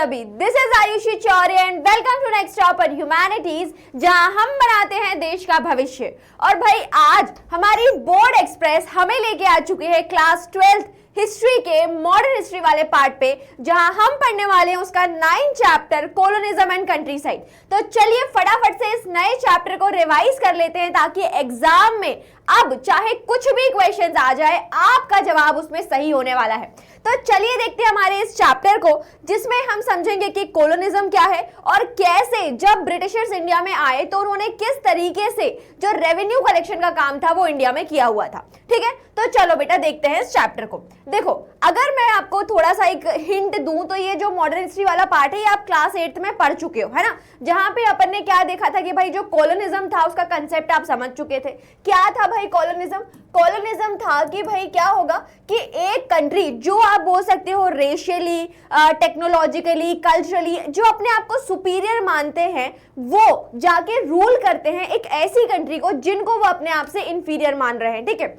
सभी, this is Ayushi Chaure and welcome to next stop on humanities, जहां हम बनाते हैं देश का भविष्य। और भाई आज हमारी बोर्ड एक्सप्रेस हमें लेके आ चुकी है क्लास 12th हिस्ट्री के मॉडर्न हिस्ट्री वाले पार्ट पे, जहां हम पढ़ने वाले हैं उसका 9 चैप्टर कोलोनिज्म एंड कंट्री साइड। तो चलिए फटाफट से इस नए चैप्टर को रिवाइज कर लेते हैं ताकि एग्जाम में अब चाहे कुछ भी क्वेश्चंस आ जाए आपका जवाब उसमें सही होने वाला है। तो चलिए देखते हैं हमारे इस चैप्टर को, जिसमें हम समझेंगे कि कोलोनिज्म क्या है और कैसे जब ब्रिटिशर्स इंडिया में आए तो उन्होंने किस तरीके से जो रेवेन्यू कलेक्शन का काम था वो इंडिया में किया हुआ था। ठीक है, तो चलो बेटा देखते हैं इस चैप्टर को। देखो, अगर मैं आपको थोड़ा सा एक हिंट दूं तो ये जो मॉडर्न हिस्ट्री वाला पार्ट है ये आप क्लास 8th में पढ़ चुके हो, है ना, जहां पे अपन ने क्या देखा था कि भाई जो कोलोनिज्म था उसका कंसेप्ट आप समझ चुके थे। क्या था भाई कोलोनिज्म? कोलोनिज्म था कि भाई क्या होगा कि एक कंट्री जो आप बोल सकते हो रेशियली, टेक्नोलॉजिकली, कल्चरली जो अपने आप को सुपीरियर मानते हैं वो जाके रूल करते हैं एक ऐसी कंट्री को जिनको वो अपने आप से इंफीरियर मान रहे हैं। ठीक है,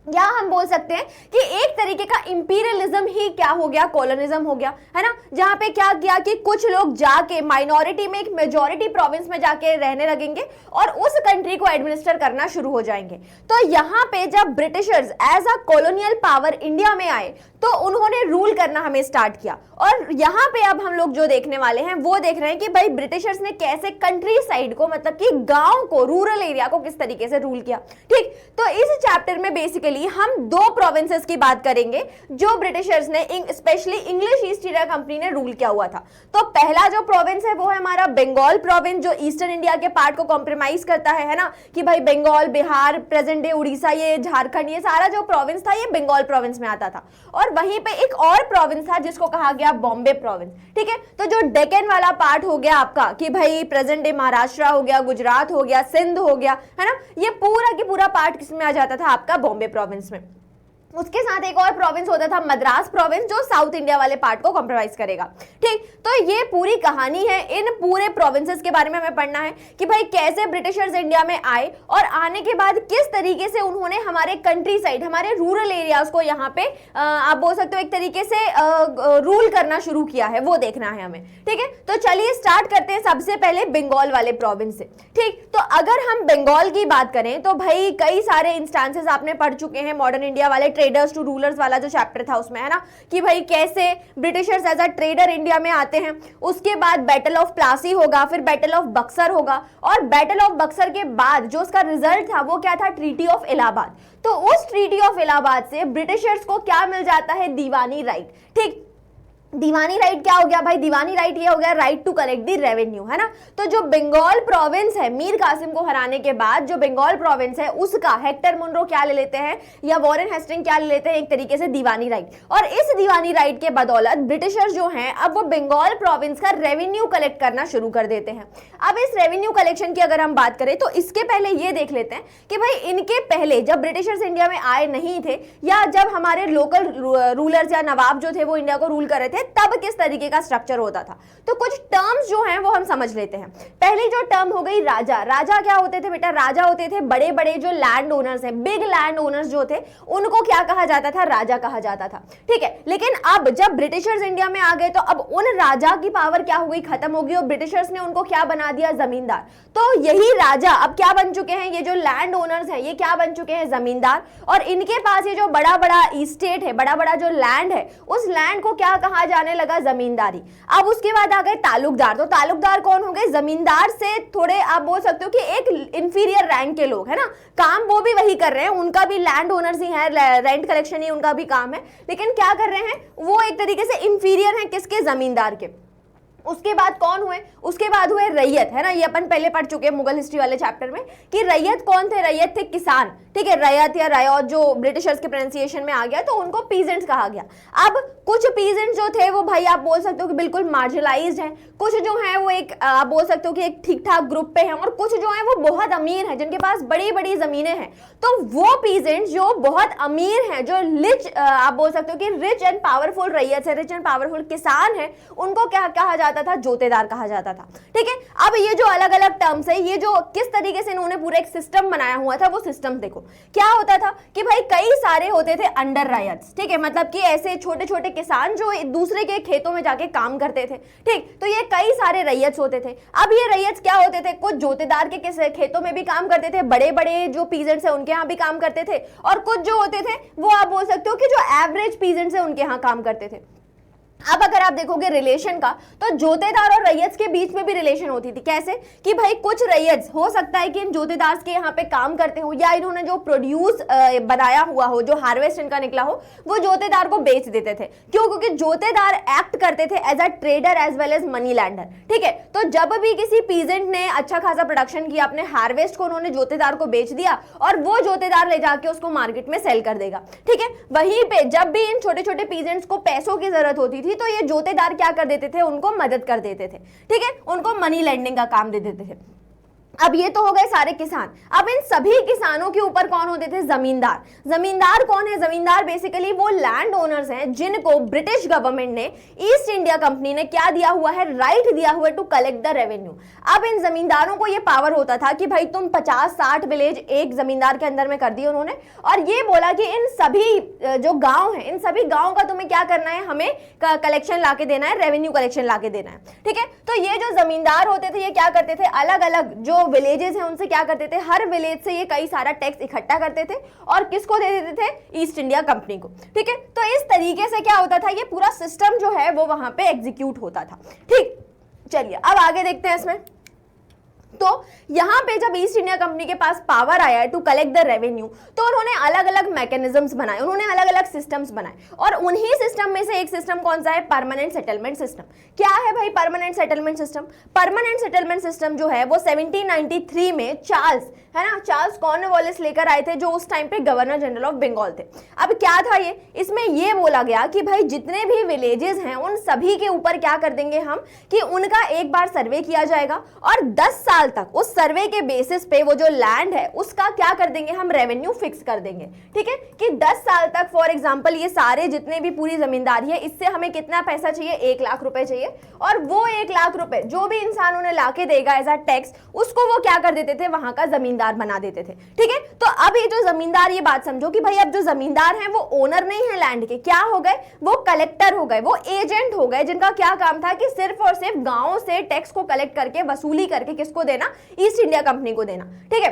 या हम बोल सकते हैं कि एक तरीके का इंपीरियलिज्म ही क्या हो गया, कोलोनिज्म हो गया, है ना, जहां पे क्या किया कि कुछ लोग जाके माइनॉरिटी में एक मेजॉरिटी प्रोविंस में जाके रहने लगेंगे और उस कंट्री को एडमिनिस्टर करना शुरू हो जाएंगे। तो यहाँ पे जब Britishers as a colonial power India में आए तो उन्होंने रूल करना हमें स्टार्ट किया। और यहाँ पे अब हम लोग जो देखने वाले हैं वो देख रहे हैं कि भाई ब्रिटिशर्स ने कैसे कंट्री साइड को, मतलब कि गांव को, रूरल एरिया को किस तरीके से रूल किया। ठीक, तो इस चैप्टर में बेसिकली हम 2 प्रोविंसेस की बात करेंगे जो ब्रिटिशर्स ने specially English east India company ने रूल किया हुआ था। तो पहला जो प्रोविंस है वो है हमारा बंगाल प्रोविंस, जो ईस्टर्न इंडिया के पार्ट को कॉम्प्रोमाइज करता है ना, कि भाई बंगाल, बिहार, प्रेजेंट डे उड़ीसा, ये झारखंड, ये सारा जो प्रोविंस था ये बंगाल प्रोविंस में आता था। और वहीं पे एक और प्रोविंस था जिसको कहा गया बॉम्बे प्रोविंस। ठीक है, तो जो डेक्कन वाला पार्ट हो गया आपका कि भाई प्रेजेंट डे महाराष्ट्र हो गया, गुजरात हो गया, सिंध हो गया, है ना, ये पूरा की पूरा पार्ट किसमें आ जाता था आपका बॉम्बे प्रोविंस में। उसके साथ एक और प्रोविंस होता था मद्रास प्रोविंस, जो साउथ इंडिया वाले पार्ट को कॉम्प्रोमाइज करेगा। ठीक, तो ये पूरी कहानी है, इन पूरे प्रोविंसेस के बारे में हमें पढ़ना है कि भाई कैसे ब्रिटिशर्स इंडिया में आए और आने के बाद किस तरीके से उन्होंने हमारे कंट्री साइड, हमारे रूरल एरियाज को यहाँ पे आप बोल सकते हो एक तरीके से रूल करना शुरू किया है, वो देखना है हमें। ठीक है, तो चलिए स्टार्ट करते हैं सबसे पहले बंगाल वाले प्रोविंस से। ठीक, तो अगर हम बंगाल की बात करें तो भाई कई सारे इंस्टांसेस आपने पढ़ चुके हैं मॉडर्न इंडिया वाले ट्रेडर्स टू रूलर्स वाला जो चैप्टर था उसमें, है ना, कि भाई कैसे Britishers as a trader India में आते हैं। उसके बाद बैटल ऑफ प्लासी होगा, फिर बैटल ऑफ बक्सर होगा, और बैटल ऑफ बक्सर के बाद जो उसका रिजल्ट था वो क्या था, ट्रीटी ऑफ इलाहाबाद। तो उस ट्रीटी ऑफ इलाहाबाद से ब्रिटिशर्स को क्या मिल जाता है, दीवानी राइट। ठीक, दीवानी राइट क्या हो गया भाई, दीवानी राइट ये हो गया right to collect the revenue, है ना। तो जो बंगाल प्रोविंस है, मीर कासिम को हराने के बाद जो बंगाल प्रोविंस है उसका हेक्टर मुनरो क्या ले लेते हैं, या वॉरेन हेस्टिंग क्या ले लेते हैं, एक तरीके से दीवानी राइट। और इस दीवानी राइट के बदौलत ब्रिटिशर्स जो हैं अब वो बंगाल प्रोविंस का रेवेन्यू कलेक्ट करना शुरू कर देते हैं। अब इस रेवेन्यू कलेक्शन की अगर हम बात करें तो इसके पहले ये देख लेते हैं कि भाई इनके पहले जब ब्रिटिशर्स इंडिया में आए नहीं थे, या जब हमारे लोकल रूलर्स या नवाब जो थे वो इंडिया को रूल कर रहे थे, तब किस तरीके का स्ट्रक्चर होता था। तो कुछ टर्म्स जो हैं वो हम समझ लेते हैं। पहली जो टर्म हो गई राजा। राजा क्या होते थे बेटा, राजा होते थे बड़े बड़े जो लैंड ओनर्स हैं, बिग लैंड ओनर्स जो थे उनको क्या कहा जाता था, राजा कहा जाता था। ठीक है, लेकिन अब जब ब्रिटिशर्स इंडिया में आ गए तो अब उन राजा की पावर क्या हो गई, खत्म हो गई, और ब्रिटिशर्स ने उनको क्या बना दिया, जमींदार। तो यही राजा अब क्या बन चुके हैं, ये जो लैंड ओनर्स हैं ये क्या बन चुके हैं, जमींदार। और इनके पास ये जो बड़ा बड़ा स्टेट है, बड़ा बड़ा जो लैंड है, उस लैंड को क्या कहा जाने लगा, जमींदारी। अब उसके बाद आ गए तालुकदार। तो तालुकदार कौन हो गए, जमींदार से थोड़े आप बोल सकते हो कि एक इंफीरियर रैंक के लोग, है ना, काम वो भी वही कर रहे हैं, उनका भी लैंड ओनर्स ही है, रेंट कलेक्शन ही उनका भी काम है, लेकिन क्या कर रहे हैं वो एक तरीके से इंफीरियर हैं किसके, जमींदार के। उसके बाद कौन हुए, उसके बाद हुए रैयत, है ना, ये अपन पहले पढ़ चुके हैं मुगल हिस्ट्री वाले चैप्टर में कि रैयत कौन थे, रैयत थे किसान। ठीक है, रैयत या रयौत जो ब्रिटिशर्स के प्रोनाउंसिएशन में आ गया तो उनको पीजेंट्स कहा गया। अब कुछ पीजेंट्स जो थे वो भाई आप बोल सकते हो कि बिल्कुल मार्जिनलाइज्ड हैं, कुछ जो हैं वो एक आप बोल सकते हो कि एक ठीक ठाक ग्रुप पे हैं, और कुछ जो हैं वो बहुत अमीर हैं जिनके पास बड़ी बड़ी जमीनें हैं। तो वो पीजेंट्स जो बहुत अमीर हैं, जो रिच आप बोल सकते हो कि रिच एंड पावरफुल रैयत है, रिच एंड पावरफुल किसान है, उनको क्या कहा जाता जाता था, जोतेदार कहा जाता था। ठीक है, अब ये जो अलग अलग टर्म्स है, ये जो किस तरीके से इन्होंने पूरा एक सिस्टम बनाया हुआ था, वो सिस्टम देखो क्या होता था कि भाई कई सारे होते थे अंडर रायट्स। ठीक है, मतलब कि ऐसे छोटे छोटे किसान जो दूसरे के खेतों में जाके काम करते थे। ठीक, तो ये कई सारे रैयत्स होते थे। अब ये रैयत्स क्या होते थे, कुछ जोतेदार के खेतों में भी काम करते थे, बड़े बड़े जो पीजेंट्स है उनके यहाँ भी काम करते थे, और कुछ जो होते थे वो आप बोल सकते हो कि जो एवरेज पीजेंट्स है उनके यहाँ काम करते थे। अब अगर आप देखोगे रिलेशन का, तो जोतेदार और रैयत्स के बीच में भी रिलेशन होती थी। कैसे कि भाई कुछ रैयत्स हो सकता है कि इन जोतेदार के यहाँ पे काम करते हो, या इन्होंने जो प्रोड्यूस बनाया हुआ हो, जो हार्वेस्ट इनका निकला हो, वो जोतेदार को बेच देते थे। क्यों? क्योंकि जोतेदार एक्ट करते थे as a trader as well as money lender. ठीक है, तो जब भी किसी पीजेंट ने अच्छा खासा प्रोडक्शन किया, अपने हार्वेस्ट को उन्होंने जोतेदार को बेच दिया, और वो जोतेदार ले जाके उसको मार्केट में सेल कर देगा। ठीक है, वहीं पे जब भी इन छोटे छोटे पीजेंट्स को पैसों की जरूरत होती थी, तो ये जोतेदार क्या कर देते थे, उनको मदद कर देते थे। ठीक है, उनको मनी लेंडिंग का काम दे देते थे। अब ये तो हो गए सारे किसान। अब इन सभी किसानों के ऊपर कौन होते थे? जमींदार। जमींदार कौन है? जमींदार बेसिकली वो लैंड ओनर्स हैं जिनको ब्रिटिश गवर्नमेंट ने, ईस्ट इंडिया कंपनी ने क्या दिया हुआ है? राइट दिया हुआ है टू कलेक्ट द रेवेन्यू। अब इन जमींदारों को ये पावर होता था कि भाई तुम 50-60 विलेज एक जमींदार के अंदर में कर दिए उन्होंने, और ये बोला कि इन सभी जो गांव हैं, इन सभी गांव का तुम्हें क्या करना है? हमें कलेक्शन लाके देना है, रेवेन्यू कलेक्शन लाके देना है। ठीक है, तो ये जो जमींदार होते थे ये क्या करते थे? अलग अलग जो विलेजेस हैं उनसे क्या करते थे? हर विलेज से ये कई सारा टैक्स इकट्ठा करते थे और किसको दे देते थे? ईस्ट इंडिया कंपनी को। ठीक है, तो इस तरीके से क्या होता था, ये पूरा सिस्टम जो है वो वहां पे एग्जीक्यूट होता था। ठीक, चलिए अब आगे देखते हैं इसमें। तो यहां पे जब ईस्ट इंडिया कंपनी के पास पावर आया है टू कलेक्ट द रेवेन्यू, तो उन्होंने अलग अलग मैकेनिज्म्स बनाए, उन्होंने अलग अलग सिस्टम्स बनाए, और उन्हीं सिस्टम में से एक सिस्टम कौन सा है? Permanent settlement system. क्या है भाई permanent settlement system? Permanent settlement system जो है वो 1793 में चार्ल्स, है ना, चार्ल्स कॉर्नवालिस लेकर आए थे, जो उस टाइम पे गवर्नर जनरल ऑफ बंगाल थे। अब क्या था ये? इसमें ये बोला गया कि भाई जितने भी विलेजेस हैं उन सभी के ऊपर क्या कर देंगे हम, कि उनका एक बार सर्वे किया जाएगा, और 10 साल तक उस सर्वे के बेसिस पे वो जो लैंड है उसका क्या कर देंगे हम? रेवेन्यू फिक्स कर देंगे। ठीक है, कि 10 साल तक फॉर एग्जांपल ये सारे जितने भी पूरी जमींदारी है, इससे हमें कितना पैसा चाहिए? 1 लाख रुपए चाहिए, और वो 1 लाख रुपए जो भी इंसान उन्हें लाके देगा एज अ टैक्स, उसको वो क्या कर देते थे? वहां का जमींदार बना देते थे। ठीक है, तो अब ये जो जमींदार, ये बात समझो कि भाई अब जो जमींदार हैं वो ओनर नहीं है लैंड के, क्या हो गए? वो कलेक्टर हो गए, वो एजेंट हो गए, जिनका क्या काम था कि सिर्फ और सिर्फ गांव से टैक्स को कलेक्ट करके, वसूली करके किसको देना? ईस्ट इंडिया कंपनी को देना। ठीक है,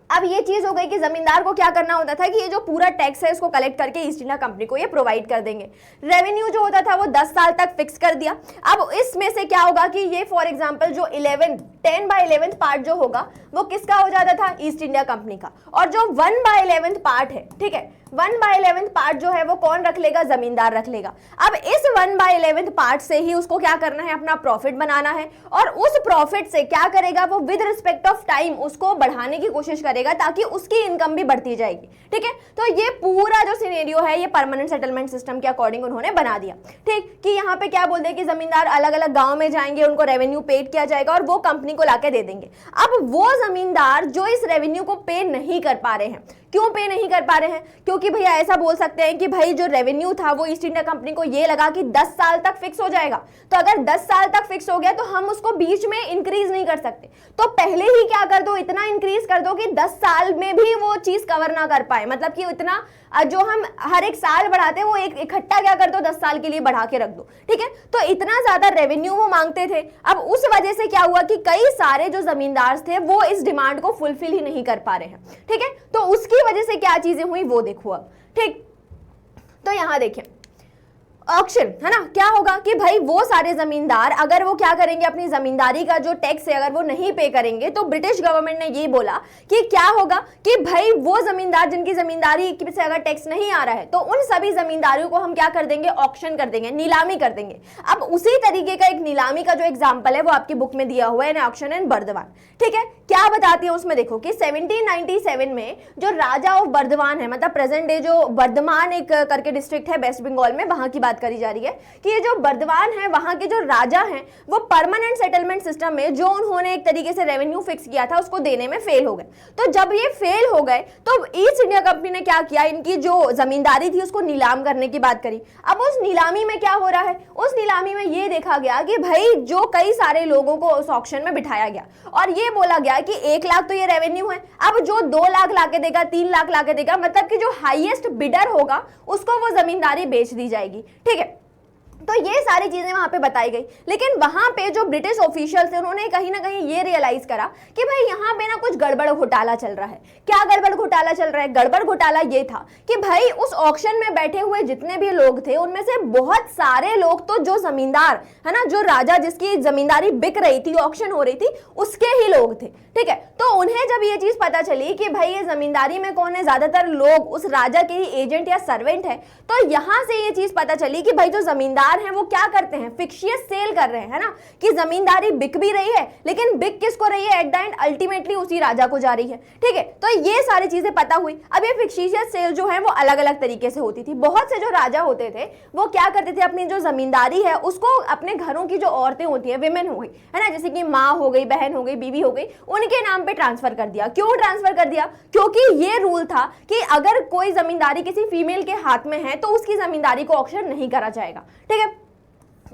अब ये चीज हो गई कि जमींदार को क्या करना होता था कि ये जो पूरा टैक्स है इसको कलेक्ट करके ईस्ट इंडिया कंपनी को ये प्रोवाइड कर देंगे। रेवेन्यू जो होता था वो 10 साल तक फिक्स कर दिया। अब इसमें से क्या होगा कि ये फॉर एग्जांपल जो 10/11 पार्ट जो होगा वो किसका हो जाता था? ईस्ट इंडिया कंपनी का, और जो 1/11 पार्ट है, ठीक है, 1/11 पार्ट जो है वो कौन रख लेगा? जमींदार रख लेगा। अब इस 1/11 पार्ट से ही उसको क्या करना है? अपना प्रॉफिट बनाना है, और उस प्रॉफिट से क्या करेगा वो? विद रिस्पेक्ट ऑफ टाइम उसको बढ़ाने की कोशिश करेगा, ताकि उसकी इनकम भी बढ़ती जाएगी। ठीक है, तो ये पूरा जो सिनेरियो है ये परमानेंट सेटलमेंट सिस्टम के अकॉर्डिंग उन्होंने बना दिया। ठीक, कि यहाँ पे क्या बोलते हैं कि जमींदार अलग अलग गांव में जाएंगे, उनको रेवेन्यू पेड किया जाएगा, और वो कंपनी को लाके दे देंगे। अब वो जमींदार जो इस रेवेन्यू को पे नहीं कर पा रहे हैं, क्यों पे नहीं कर पा रहे हैं? क्योंकि भैया ऐसा बोल सकते हैं कि भाई जो रेवेन्यू था वो ईस्ट इंडिया कंपनी को ये लगा कि 10 साल तक फिक्स हो जाएगा, तो अगर 10 साल तक फिक्स हो गया तो हम उसको बीच में इंक्रीज नहीं कर सकते, तो पहले ही क्या कर दो? इतना इंक्रीज कर दो कि 10 साल में भी वो चीज कवर ना कर पाए, मतलब कि इतना जो हम हर एक साल बढ़ाते हैं वो एक इकट्ठा क्या कर दो? 10 साल के लिए बढ़ा के रख दो। ठीक है, तो इतना ज्यादा रेवेन्यू वो मांगते थे। अब उस वजह से क्या हुआ कि कई सारे जो जमींदार थे वो इस डिमांड को फुलफिल ही नहीं कर पा रहे हैं। ठीक है, तो उसकी वजह से क्या चीजें हुई वो देखो अब। ठीक, तो यहां देखें ऑक्शन, है ना, क्या होगा कि भाई वो सारे जमींदार अगर वो क्या करेंगे? अपनी जमींदारी का जो टैक्स है अगर वो नहीं पे करेंगे, तो ब्रिटिश गवर्नमेंट ने ये बोला कि क्या होगा कि भाई वो जमींदार जिनकी जमींदारी से अगर टैक्स नहीं आ रहा है, तो उन सभी जमींदारियों को हम क्या कर देंगे? ऑक्शन कर देंगे, नीलामी कर देंगे। अब उसी तरीके का एक नीलामी का जो एग्जाम्पल है वो आपकी बुक में दिया हुआ है, ऑक्शन इन बर्दवान। ठीक है, क्या बताती है उसमें देखो कि 1797 में जो राजा ऑफ बर्धमान है, मतलब प्रेजेंट डे जो बर्धमान एक करके डिस्ट्रिक्ट है वेस्ट बंगाल में, वहां की बात करी जा रही है कि ये जो बर्धमान है वहां के जो राजा हैं वो परमानेंट सेटलमेंट सिस्टम में जो उन्होंने एक तरीके से रेवेन्यू फिक्स किया था उसको देने में फेल हो गए। तो जब ये फेल हो गए तो ईस्ट इंडिया कंपनी ने क्या किया, इनकी जो जमींदारी थी उसको नीलाम करने की बात करी। अब उस नीलामी में क्या हो रहा है, उस नीलामी में ये देखा गया कि भाई जो कई सारे लोगों को उस ऑक्शन में बिठाया गया और ये बोला गया कि 1 लाख तो ये रेवेन्यू है, अब जो 2 लाख लाके देगा, 3 लाख लाके देगा, मतलब कि जो हाईएस्ट बिडर होगा उसको वो जमींदारी बेच दी जाएगी। ठीक है, तो ये सारी चीजें वहां पे बताई गई। लेकिन वहां पे जो ब्रिटिश ऑफिशियल्स थे उन्होंने कहीं ना कहीं ये रियलाइज करा कि भाई यहाँ पे ना कुछ गड़बड़ घोटाला चल रहा है। क्या गड़बड़ घोटाला चल रहा है? गड़बड़ घोटाला ये था कि भाई उस ऑक्शन में बैठे हुए जितने भी लोग थे उनमें से बहुत सारे लोग तो जो जमींदार है ना, जो राजा जिसकी जमींदारी बिक रही थी, ऑक्शन हो रही थी, उसके ही लोग थे। ठीक है, तो उन्हें जब ये चीज पता चली कि भाई ये जमींदारी में कौन है, ज्यादातर लोग उस राजा के ही एजेंट या सर्वेंट है, तो यहां से ये चीज पता चली कि भाई जो जमींदार हैं वो क्या करते हैं, फिक्शियस सेल कर रहे हैं, है ना, कि जमींदारी बिक भी रही है लेकिन बिक किसको रही है, एट द एंड अल्टीमेटली उसी राजा को जा रही है। ठीक है, तो ये सारी चीजें पता हुई। अब ये फिक्शियस सेल जो है वो अलग अलग तरीके से होती थी। बहुत से जो राजा होते थे वो क्या करते थे, अपनी जो जमींदारी है उसको अपने घरों की जो औरतें होती हैं, विमेन हो गई, है ना, जैसे कि माँ हो गई, बहन हो गई, बीवी हो गई, उनके नाम पे ट्रांसफर कर दिया। क्यों ट्रांसफर कर दिया? क्योंकि ये रूल था कि अगर कोई जमींदारी किसी फीमेल के हाथ में है तो उसकी जमींदारी को ऑक्शन नहीं करा जाएगा। ठीक है,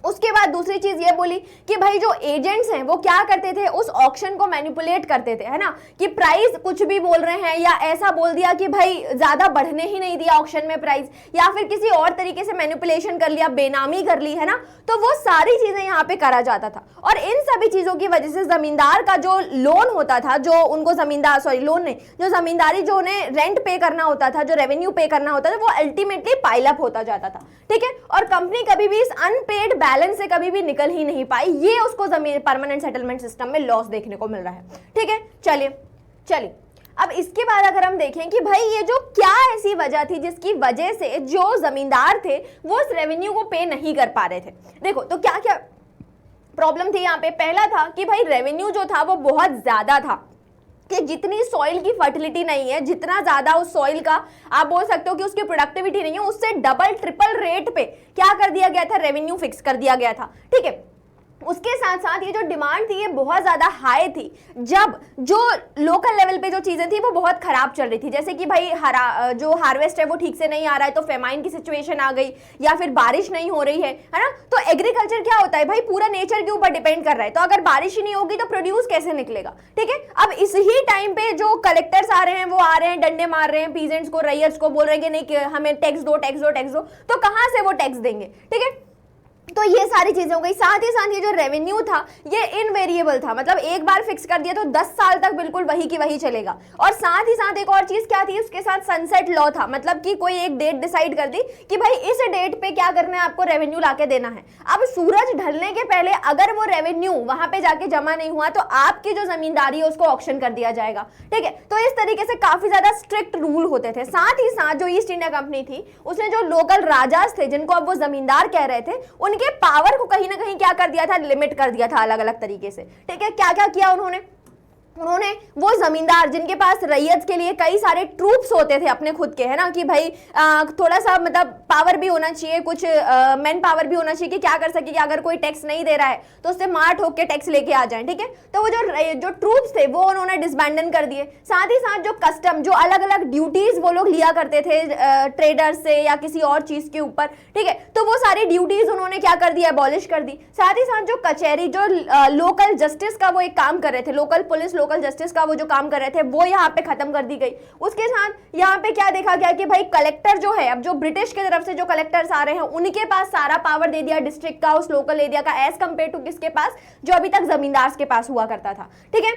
उसके बाद दूसरी चीज ये बोली कि भाई जो एजेंट्स हैं वो क्या करते थे, उस ऑक्शन को मैनिपुलेट करते थे, है ना, कि प्राइस कुछ भी बोल रहे हैं या ऐसा बोल दिया कि भाई ज्यादा बढ़ने ही नहीं दिया ऑक्शन में प्राइस, या फिर किसी और तरीके से मैनिपुलेशन कर लिया, बेनामी कर ली, है ना, तो वो सारी चीजें यहाँ पे करा जाता था। और इन सभी चीजों की वजह से जमींदार का जो लोन होता था, जो उनको जमींदार लोन नहीं, जो जमींदारी जो उन्हें रेंट पे करना होता था, जो रेवेन्यू पे करना होता था, वो अल्टीमेटली पाइल अप होता जाता था। ठीक है, और कंपनी कभी भी इस अनपेड बैलेंस से कभी भी निकल ही नहीं पाई। ये उसको जमीन परमानेंट सेटलमेंट सिस्टम में लॉस देखने को मिल रहा है। ठीक है, चलिए अब इसके बाद अगर हम देखें कि भाई ये जो क्या ऐसी वजह थी जिसकी वजह से जो जमींदार थे वो उस रेवेन्यू को पे नहीं कर पा रहे थे। देखो तो क्या क्या प्रॉब्लम थी यहाँ पे। पहला था कि भाई रेवेन्यू जो था वो बहुत ज्यादा था, कि जितनी सॉइल की फर्टिलिटी नहीं है, जितना ज्यादा उस सॉइल का आप बोल सकते हो कि उसकी प्रोडक्टिविटी नहीं है, उससे डबल ट्रिपल रेट पे क्या कर दिया गया था, रेवेन्यू फिक्स कर दिया गया था। ठीक है, उसके साथ साथ ये जो डिमांड थी ये बहुत ज्यादा हाई थी, जब जो लोकल लेवल पे जो चीजें थी वो बहुत खराब चल रही थी, जैसे कि भाई जो हार्वेस्ट है वो ठीक से नहीं आ रहा है तो फेमाइन की सिचुएशन आ गई, या फिर बारिश नहीं हो रही है ना। तो एग्रीकल्चर क्या होता है भाई, पूरा नेचर के ऊपर डिपेंड कर रहा है, तो अगर बारिश ही नहीं होगी तो प्रोड्यूस कैसे निकलेगा। ठीक है, अब इस ही टाइम पे जो कलेक्टर्स आ रहे हैं वो आ रहे हैं, डंडे मार रहे हैं पीजेंट्स को, रैयर्स को, बोल रहे हैं कि नहीं हमें टैक्स दो, तो कहां से वो टैक्स देंगे। ठीक है, तो ये सारी चीजें हो गई। साथ ही साथ ये जो रेवेन्यू था ये इनवेरिएबल था, मतलब एक बार फिक्स कर दिया तो 10 साल तक बिल्कुल वही की वही चलेगा। और साथ ही साथ एक और चीज क्या थी, उसके साथ सनसेट लॉ था, मतलब कि कोई एक डेट डिसाइड कर दी कि भाई इस डेट पे क्या करना है, आपको रेवेन्यू लाके देना है। अब सूरज ढलने के पहले अगर वो रेवेन्यू वहां पे जाके जमा नहीं हुआ तो आपकी जो जमींदारी है उसको ऑक्शन कर दिया जाएगा। ठीक है, तो इस तरीके से काफी ज्यादा स्ट्रिक्ट रूल होते थे। साथ ही साथ जो ईस्ट इंडिया कंपनी थी उसने जो लोकल राजास थे, जिनको अब वो जमींदार कह रहे थे, उनके पावर को कहीं ना कहीं क्या कर दिया था, लिमिट कर दिया था अलग अलग तरीके से। ठीक है, क्या क्या किया उन्होंने वो जमींदार जिनके पास रैयत के लिए कई सारे ट्रूप्स होते थे अपने खुद के, है ना, कि भाई थोड़ा सा मतलब पावर भी होना चाहिए, कुछ मैन पावर भी होना चाहिए कि क्या कर सके कि अगर कोई टैक्स नहीं दे रहा है तो उससे मार ठोक के टैक्स लेके आ जाए। ठीक है, तो वो जो ट्रूप्स थे वो उन्होंने डिसबैंडन कर दिए। साथ ही साथ जो कस्टम, जो अलग अलग ड्यूटीज वो लोग लिया करते थे ट्रेडर्स से या किसी और चीज के ऊपर, ठीक है, तो वो सारी ड्यूटीज उन्होंने क्या कर दिया, अबॉलिश कर दी। साथ ही साथ जो कचहरी, जो लोकल जस्टिस का वो एक काम कर रहे थे, लोकल पुलिस, लोकल जस्टिस का वो जो काम कर रहे थे वो यहाँ पे खत्म कर दी गई। उसके साथ यहाँ पे क्या देखा गया कि भाई कलेक्टर जो है, अब जो ब्रिटिश की तरफ से जो कलेक्टर्स आ रहे हैं उनके पास सारा पावर दे दिया डिस्ट्रिक्ट का, उस लोकल एरिया का, एज कंपेयर टू किसके पास, जो अभी तक जमींदार के पास हुआ करता था। ठीक है,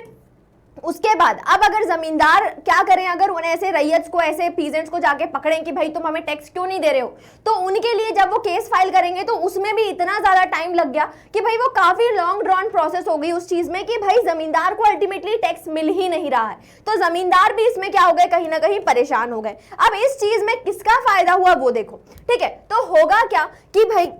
उसके बाद अब अगर जमींदार क्या करें, अगर उन्हें ऐसे रैयत को, ऐसे पीजेंट्स को जाके पकड़ें कि भाई तुम हमें टैक्स क्यों नहीं दे रहे हो, तो उनके लिए जब वो केस फाइल करेंगे तो उसमें भी इतना ज्यादा टाइम लग गया कि भाई वो काफी लॉन्ग ड्रॉन प्रोसेस हो गई उस चीज में कि भाई जमींदार को अल्टीमेटली टैक्स मिल ही नहीं रहा है। तो जमींदार भी इसमें क्या हो गए, कहीं ना कहीं परेशान हो गए। अब इस चीज में किसका फायदा हुआ वो देखो। ठीक है, तो होगा क्या कि भाई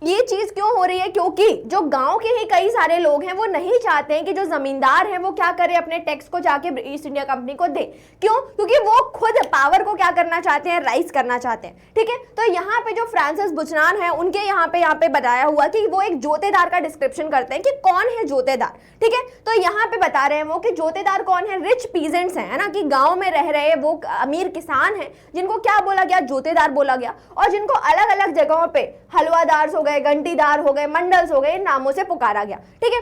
ये चीज क्यों हो रही है? क्योंकि जो गांव के ही कई सारे लोग हैं वो नहीं चाहते हैं कि जो जमींदार हैं वो क्या करे, अपने टैक्स को जाके ईस्ट इंडिया कंपनी को दे। क्यों? क्योंकि वो खुद पावर को क्या करना चाहते हैं, राइज करना चाहते हैं। ठीक है, तो यहाँ पे जो फ्रांसिस बुचनान है उनके यहाँ पे बताया हुआ कि वो एक जोतेदार का डिस्क्रिप्शन करते हैं कि कौन है जोतेदार। ठीक है, तो यहाँ पे बता रहे हैं वो कि जोतेदार कौन है, रिच पीजेंट्स हैं, है ना, कि गांव में रह रहे वो अमीर किसान हैं जिनको क्या बोला गया, जोतेदार बोला गया, और जिनको अलग अलग जगहों पे हलवादार हो गए, घंटीदार हो गए, मंडल्स हो गए, इन नामों से पुकारा गया। ठीक है,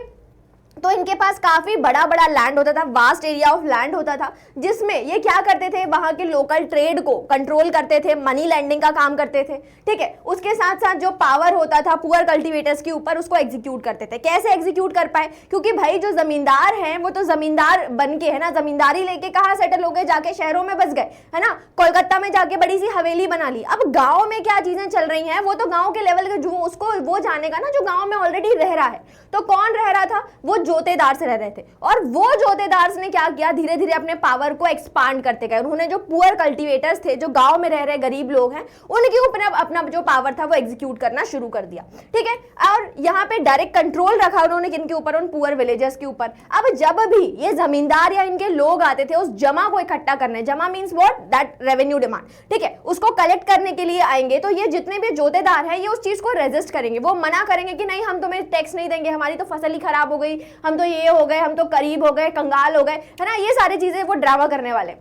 तो इनके पास काफी बड़ा बड़ा लैंड होता था, वास्ट एरिया ऑफ लैंड होता था, जिसमें ये क्या करते थे, वहां के लोकल ट्रेड को कंट्रोल करते थे, मनी लैंडिंग का काम करते थे। ठीक है, उसके साथ साथ जो पावर होता था पुअर कल्टीवेटर्स के ऊपर, उसको एग्जीक्यूट करते थे। कैसे एग्जीक्यूट कर पाए? क्योंकि भाई जो जमींदार हैं वो तो जमींदार बन के, है ना, जमींदारी लेके कहाँ सेटल हो गए, जाके शहरों में बस गए, है ना, कोलकाता में जाके बड़ी सी हवेली बना ली। अब गाँव में क्या चीजें चल रही हैं वो तो गाँव के लेवल के, जो उसको वो जानेगा ना जो गाँव में ऑलरेडी रह रहा है। तो कौन रह रहा था? वो जोतेदार से रह रहे थे, और वो जोतेदार ने क्या किया, धीरे धीरे अपने पावर को एक्सपांड करते गए। उन्होंने जो पुअर कल्टीवेटर्स थे, जो गांव में रह रहे गरीब लोग हैं, उनके ऊपर अपना जो पावर था वो एग्जीक्यूट करना शुरू कर दिया। ठीक है, और यहाँ पे डायरेक्ट कंट्रोल रखा उन्होंने किनके ऊपर, उन पुअर विलेजर्स के ऊपर। अब जब भी ये जमींदार या इनके लोग आते थे उस जमा को इकट्ठा करने, जमा means what, that revenue demand, ठीक है, उसको कलेक्ट करने के लिए आएंगे, तो ये जितने भी जोतेदार हैं ये उस चीज को रेजिस्ट करेंगे, वो मना करेंगे कि नहीं, हम तुम्हें टैक्स नहीं देंगे, हमारी तो फसल ही खराब हो गई, हम तो ये हो गए, हम तो करीब हो गए, कंगाल हो गए, है ना, ये सारी चीजें वो ड्रामा करने वाले।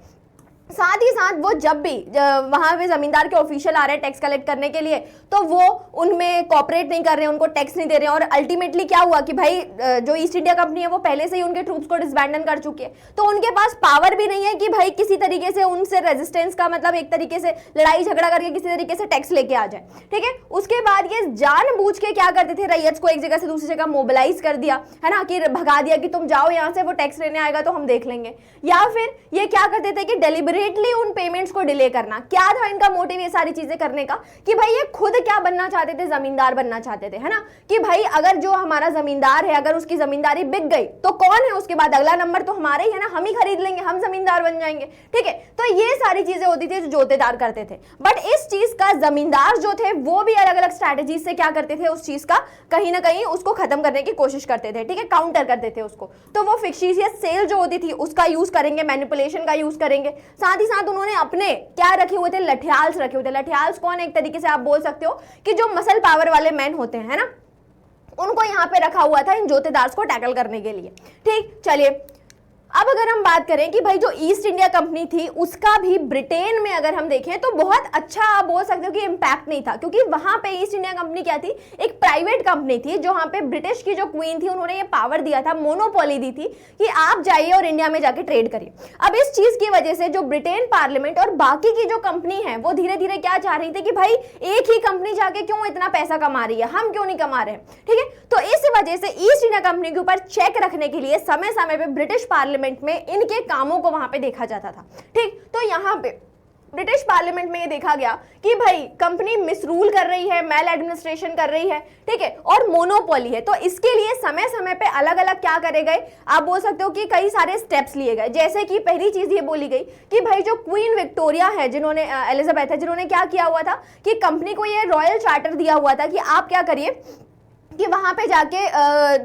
साथ ही साथ वो जब भी वहां पे जमींदार के ऑफिशियल आ रहे हैं टैक्स कलेक्ट करने के लिए, तो वो उनमें कोऑपरेट नहीं कर रहे हैं, उनको टैक्स नहीं दे रहे हैं, और अल्टीमेटली क्या हुआ कि भाई जो ईस्ट इंडिया कंपनी है वो पहले से ही उनके ट्रूप्स को डिसबैंडन कर चुकी है, तो उनके पास पावर भी नहीं है कि भाई किसी तरीके से उनसे रेजिस्टेंस का मतलब एक तरीके से लड़ाई झगड़ा करके किसी तरीके से टैक्स लेके आ जाए। ठीक है, उसके बाद ये जानबूझ के क्या करते थे, रैयत को एक जगह से दूसरी जगह मोबिलाइज कर दिया, है ना, कि भगा दिया कि तुम जाओ यहाँ से, वो टैक्स लेने आएगा तो हम देख लेंगे। या फिर ये क्या करते थे कि डेलिबरेटली उन पेमेंट्स को डिले करना। क्या था इनका मोटिव ये सारी चीजें करने का? कि भाई ये खुद क्या बनना चाहते थे, जमींदार बनना चाहते थे, है ना, कि भाई अगर जो हमारा जमींदार है, अगर उसकी जमींदारी बिक गई तो कौन है उसके बाद, अगला नंबर तो हमारा ही है ना, हम ही खरीद लेंगे, हम जमींदार बन जाएंगे। ठीक है, तो ये सारी चीजें होती थी जो जोतेदार करते थे। बट इस चीज का जमींदार जो थे वो भी अलग अलग स्ट्रैटेजी से क्या करते थे, उस चीज का कहीं ना कहीं उसको खत्म करने की कोशिश करते थे। ठीक है, काउंटर करते थे उसको। तो वो फिक्शियस सेल जो होती थी उसका यूज करेंगे, मैनिपुलेशन का यूज करेंगे। साथ ही साथ उन्होंने अपने क्या रखे हुए थे, लठियाल्स रखे हुए थे। लठियाल्स कौन, एक तरीके से आप बोल सकते हो कि जो मसल पावर वाले मैन होते हैं, है ना, उनको यहां पे रखा हुआ था इन जोतेदार्स को टैकल करने के लिए। ठीक, चलिए अब अगर हम बात करें कि भाई जो ईस्ट इंडिया कंपनी थी उसका भी ब्रिटेन में अगर हम देखें तो बहुत अच्छा आप बोल सकते हो कि इम्पैक्ट नहीं था, क्योंकि वहां पे ईस्ट इंडिया कंपनी क्या थी, एक प्राइवेट कंपनी थी, जो वहां पे ब्रिटिश की जो क्वीन थी उन्होंने ये पावर दिया था, मोनोपोली दी थी कि आप जाइए और इंडिया में जाके ट्रेड करिए। अब इस चीज की वजह से जो ब्रिटेन पार्लियामेंट और बाकी की जो कंपनी है वो धीरे धीरे क्या चाह रही थी कि भाई एक ही कंपनी जाके क्यों इतना पैसा कमा रही है, हम क्यों नहीं कमा रहे हैं। ठीक है, तो इस वजह से ईस्ट इंडिया कंपनी के ऊपर चेक रखने के लिए समय समय पे ब्रिटिश पार्लियामेंट में इनके कामों को वहां पे देखा जाता था। ठीक, तो यहां पे ब्रिटिश पार्लियामेंट में ये देखा गया कि भाई कंपनी मिसरूल कर रही है, मेल एडमिनिस्ट्रेशन कर रही है, ठीक है, और मोनोपोली है। तो इसके लिए समय समय पे अलग अलग क्या करे गए, आप बोल सकते हो कि कई सारे स्टेप्स लिए गए। जैसे कि पहली चीज ये बोली गई कि भाई जो क्वीन विक्टोरिया है, जिन्होंने एलिजाबेथ है, जिन्होंने क्या किया हुआ था कि कंपनी को ये रॉयल चार्टर दिया हुआ था कि आप क्या करिए कि वहां पे जाके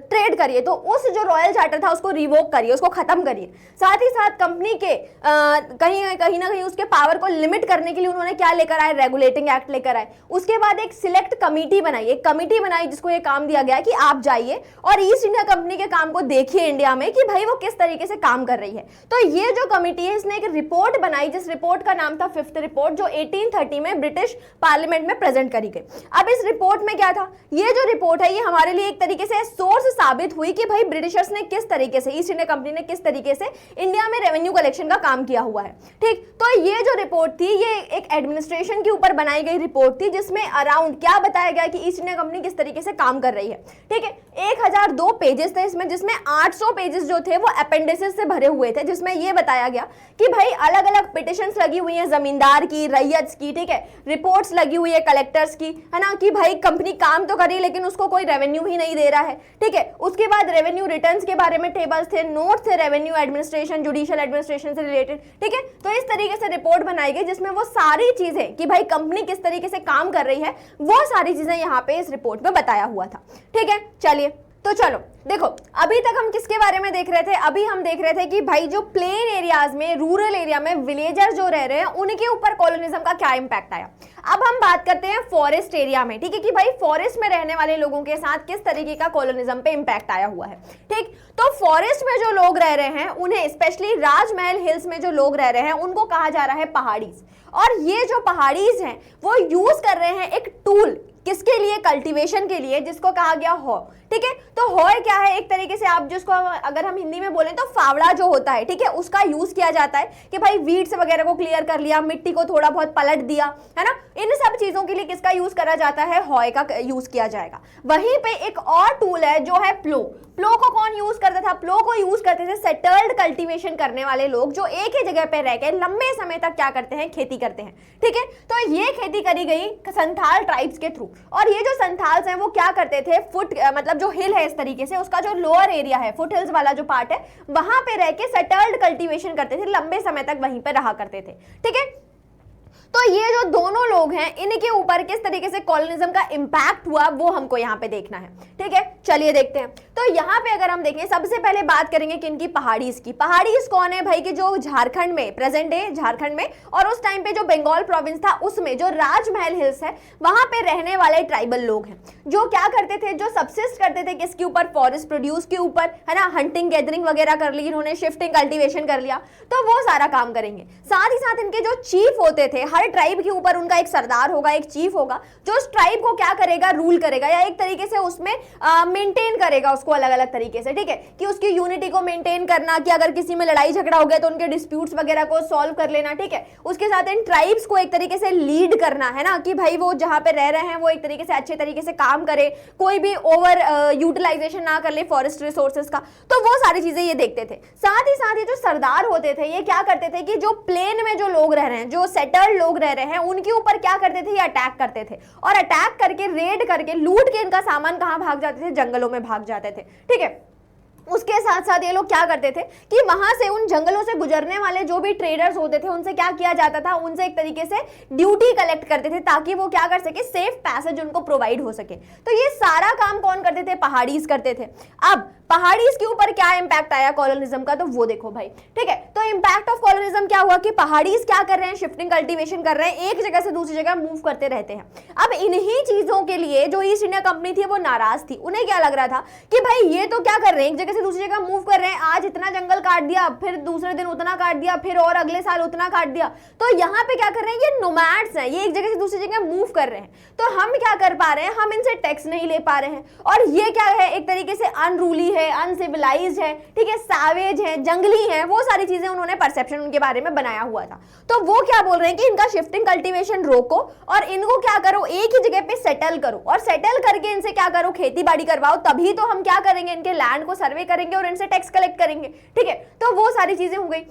ट्रेड करिए, तो उस जो रॉयल चार्टर था उसको रिवोक करिए, उसको खत्म करिए। साथ ही साथ कंपनी के कहीं ना कहीं उसके पावर को लिमिट करने के लिए उन्होंने क्या लेकर आए, रेगुलेटिंग एक्ट लेकर आए। उसके बाद एक सिलेक्ट कमिटी बनाई, एक कमिटी बनाई जिसको ये काम दिया गया कि आप जाइए और ईस्ट इंडिया कंपनी के काम को देखिए इंडिया में कि भाई वो किस तरीके से काम कर रही है। तो ये जो कमिटी है इसने एक रिपोर्ट बनाई, जिस रिपोर्ट का नाम था फिफ्थ रिपोर्ट, जो 1830 में ब्रिटिश पार्लियामेंट में प्रेजेंट करी गई। अब इस रिपोर्ट में क्या था, ये जो रिपोर्ट है ये हमारे लिए एक तरीके से सोर्स साबित हुई कि भाई ब्रिटिशर्स ने किस तरीके से, ईस्ट इंडिया कंपनी ने किस तरीके से इंडिया में रेवेन्यू कलेक्शन का काम किया हुआ है। ठीक, तो ये जो रिपोर्ट थी ये एक एडमिनिस्ट्रेशन के ऊपर बनाई गई रिपोर्ट थी, जिसमें अराउंड क्या बताया गया कि ईस्ट इंडिया कंपनी किस तरीके से काम कर रही है। ठीक है, 1002 पेजेस थे इसमें, जिसमें 800 पेजेस जो थे वो अपेंडिसेस से भरे हुए थे, जिसमें ये बताया गया कि भाई अलग अलग पिटिशंस लगी हुई है, जमींदार की, रैयत की, ठीक है, रिपोर्ट्स लगी हुई है कलेक्टर्स की, है ना, कि भाई कंपनी काम तो कर रही है लेकिन उसको कोई रेवेन्यू ही नहीं दे रहा है, ठीक है। उसके बाद रेवेन्यू रिटर्न्स के बारे में टेबल्स थे, नोट्स थे रेवेन्यू एडमिनिस्ट्रेशन, जुडिशियल एडमिनिस्ट्रेशन से रिलेटेड, ठीक है। तो इस तरीके से रिपोर्ट बनाई गई जिसमें वो सारी चीजें कि भाई कंपनी किस तरीके से काम कर रही है वो सारी चीजें यहाँ पे इस रिपोर्ट में बताया हुआ था, ठीक है। चलिए तो चलो देखो, अभी तक हम किसके बारे में देख रहे थे, अभी हम देख रहे थे कि भाई जो प्लेन एरियाज में, रूरल एरिया में विलेजर जो रह रहे हैं उनके ऊपर कॉलोनिज्म का क्या इंपैक्ट आया। अब हम बात करते हैं फॉरेस्ट एरिया में, ठीक है, कि भाई फॉरेस्ट में रहने वाले लोगों के साथ किस तरीके का कॉलोनिज्म पे इंपैक्ट आया हुआ है, ठीक। तो फॉरेस्ट में जो लोग रह रहे हैं उन्हें, स्पेशली राजमहल हिल्स में जो लोग रह रहे हैं उनको कहा जा रहा है पहाड़ीज। और ये जो पहाड़ीज हैं वो यूज कर रहे हैं एक टूल, किसके लिए, कल्टीवेशन के लिए, जिसको कहा गया हॉ, ठीक है। तो हॉय क्या है, एक तरीके से आप जिसको अगर हम हिंदी में बोलें तो फावड़ा जो होता है, ठीक है, उसका यूज किया जाता है कि भाई वीड्स वगैरह को क्लियर कर लिया, मिट्टी को थोड़ा बहुत पलट दिया, है ना। इन सब चीजों के लिए किसका यूज करा जाता है, हॉय का यूज किया जाएगा। वहीं पे एक और टूल है जो है प्लो। प्लो को कौन यूज करता था, प्लो को यूज करते थे सेटल्ड कल्टीवेशन करने वाले लोग जो एक ही जगह पे रह के लंबे समय तक क्या करते हैं, खेती करते हैं, ठीक है। तो ये खेती करी गई संथाल ट्राइब्स के थ्रू। और ये जो संथाल्स हैं वो क्या करते थे, फुट मतलब जो हिल है इस तरीके से, उसका जो लोअर एरिया है, फुट हिल्स वाला जो पार्ट है, वहां पे रह के सेटल्ड कल्टीवेशन करते थे, लंबे समय तक वहीं पे रहा करते थे, ठीक है। तो ये जो दोनों लोग हैं इनके ऊपर किस तरीके से कॉलोनिज्म का इंपैक्ट हुआ वो हमको यहाँ पे देखना है, ठीक है। चलिए देखते हैं। तो यहाँ पे अगर हम देखें, सबसे पहले बात करेंगे कि इनकी पहाड़ीज की। पहाड़ीज कौन है भाई, कि जो झारखंड में, प्रेजेंट डे झारखंड में और उस टाइम पे जो बंगाल प्रोविंस था उसमें जो राजमहल हिल्स है वहां पे रहने वाले ट्राइबल लोग हैं जो क्या करते थे, जो सबसिस्ट करते थे किसके ऊपर, फॉरेस्ट प्रोड्यूस के ऊपर, है ना। हंटिंग गैदरिंग वगैरह कर ली इन्होंने, शिफ्टिंग कल्टीवेशन कर लिया, तो वो सारा काम करेंगे। साथ ही साथ इनके जो चीफ होते थे, हर ट्राइब के ऊपर उनका एक सरदार होगा, एक चीफ होगा जो उस ट्राइब को क्या करेगा, रूल करेगा या एक तरीके से उसमें मेंटेन करेगा उसको अलग अलग तरीके से, ठीक है, कि उसकी यूनिटी को मेंटेन करना, कि अगर किसी में लड़ाई झगड़ा हो गया तो उनके डिस्प्यूट्स वगैरह को सॉल्व कर लेना, ठीक है। उसके साथ इन ट्राइब्स को एक तरीके से लीड करना, है ना, कि भाई वो जहां पे रह रहे हैं वो एक तरीके से अच्छे तरीके से काम करे, कोई भी ओवर यूटिलाइजेशन ना कर ले फॉरेस्ट रिसोर्सेज का। तो वो सारी चीजें ये देखते थे। साथ ही जो सरदार होते थे ये क्या करते थे कि जो प्लेन में जो लोग रह रहे हैं, जो सेटल्ड लोग रह रहे हैं, उनके ऊपर क्या करते थे, ये अटैक करते थे और अटैक करके, रेड करके, लूट के इनका सामान कहां भाग जाते थे, जंगलों में भाग जाते थे, ठीक है। उसके साथ साथ ये लोग क्या करते थे कि वहां से उन जंगलों से गुजरने वाले जो भी ट्रेडर्स होते थे उनसे क्या किया जाता था, उनसे एक तरीके से ड्यूटी कलेक्ट करते थे ताकि वो क्या कर सके, सेफ पैसेज उनको प्रोवाइड हो सके। तो ये सारा काम कौन करते थे, पहाड़ीज करते थे। अब पहाड़ीज के ऊपर क्या इंपैक्ट आया कॉलोनिज्म का, तो वो देखो भाई, ठीक है। तो इंपैक्ट ऑफ कॉलोनिज्म क्या हुआ कि पहाड़ीज क्या कर रहे हैं, शिफ्टिंग कल्टीवेशन कर रहे हैं, एक जगह से दूसरी जगह मूव करते रहते हैं। अब इन्हीं चीजों के लिए जो ईस्ट इंडिया कंपनी थी वो नाराज थी। उन्हें क्या लग रहा था कि भाई ये तो क्या कर रहे हैं, एक जगह से दूसरी जगह मूव कर रहे हैं, आज इतना जंगल काट दिया, फिर दूसरे दिन उतना काट दिया, फिर और अगले साल उतना काट दिया। तो यहाँ पे क्या कर रहे हैं, ये नोमैड्स हैं, ये एक जगह से दूसरी जगह मूव कर रहे हैं। तो हम क्या कर पा रहे हैं, हम इनसे टैक्स नहीं ले पा रहे हैं और ये क्या है, एक तरीके से अनरूली है, अनसिविलाइज्ड है, ठीक है, सैवेज है, जंगली है, वो सारी चीजें उन्होंने परसेप्शन उनके बारे में बनाया हुआ था। तो वो क्या बोल रहे हैं कि इनका शिफ्टिंग कल्टीवेशन रोको और इनको क्या करो, एक ही जगह पे सेटल करो और सेटल करके इनसे क्या करो, खेती बाड़ी करवाओ, तभी तो हम क्या करेंगे, इनके लैंड को सर्वे करेंगे और इनसे टैक्स कलेक्ट करेंगे, ठीक है। तो वो सारी चीजें हो गई।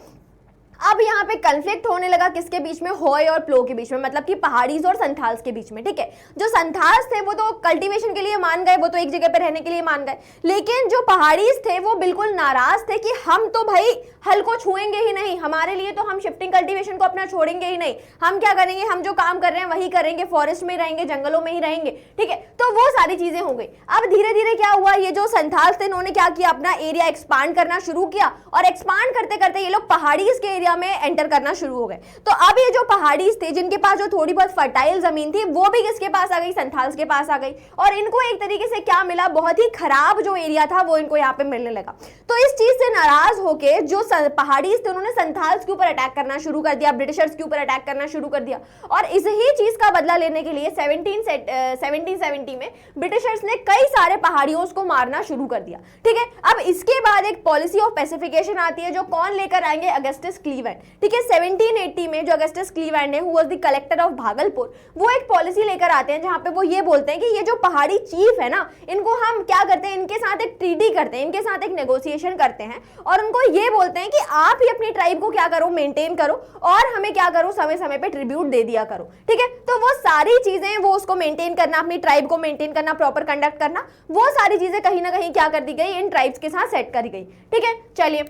अब यहाँ पे कन्फ्लिक्ट होने लगा किसके बीच में, हॉय और प्लो के बीच में, मतलब कि पहाड़ीज और संथाल्स के बीच में, ठीक है। जो संथाल्स थे वो तो कल्टीवेशन के लिए मान गए, वो तो एक जगह पे रहने के लिए मान गए, लेकिन जो पहाड़ीज थे वो बिल्कुल नाराज थे कि हम तो भाई हल को छुएंगे ही नहीं, हमारे लिए तो हम शिफ्टिंग कल्टीवेशन को अपना छोड़ेंगे ही नहीं, हम क्या करेंगे, हम जो काम कर रहे हैं वही करेंगे, फॉरेस्ट में रहेंगे, जंगलों में ही रहेंगे, ठीक है। तो वो सारी चीजें हो गई। अब धीरे धीरे क्या हुआ, ये जो संथाल्स थे इन्होंने क्या किया, अपना एरिया एक्सपांड करना शुरू किया और एक्सपांड करते करते ये लोग पहाड़ीज के एरिया में एंटर करना शुरू हो गए। तो अब ये जो पहाड़ीज थे जिनके पास जो थोड़ी बहुत फर्टाइल जमीन थी वो भी किसके पास आ गई, संथाल्स के पास आ गई और इनको एक तरीके से क्या मिला, बहुत ही खराब जो एरिया था वो इनको यहाँ पे मिलने लगा। तो इस चीज से नाराज होके जो पहाड़ीज थे उन्होंने संथाल्स के ऊपर अटैक करना शुरू कर दिया, ब्रिटिशर्स के ऊपर अटैक करना शुरू कर दिया और इस ही चीज का बदला लेने के लिए 1770 में ब्रिटिशर्स ने कई सारे पहाड़ियों को मारना शुरू कर दिया, ठीक है। अब इसके बाद एक पॉलिसी ऑफ पैसिफिकेशन आती है जो कौन लेकर आएंगे, अगस्टस क्लीव क्लीवेंड, ठीक है, 1780 में जो अगस्टस क्लीवेंड है, who was the collector of Bhagalpur, वो एक पॉलिसी लेकर आते हैं जहां पे वो ये बोलते हैं कि ये जो पहाड़ी चीफ है ना, इनको हम क्या करते हैं, इनके साथ एक ट्रीटी करते हैं, इनके साथ एक नेगोशिएशन करते हैं और उनको ये बोलते हैं कि आप ही अपनी ट्राइब को क्या करो, मेंटेन करो और हमें क्या करो, समय समय पे ट्रिब्यूट दे दिया करो, ठीक है। तो वो सारी चीजें, वो उसको मेंटेन करना, अपनी ट्राइब को मेंटेन करना, प्रॉपर कंडक्ट करना, वो सारी चीजें कहीं ना कहीं क्या कर दी गई, इन ट्राइब्स के साथ सेट करी गई, ठीक है। चलिए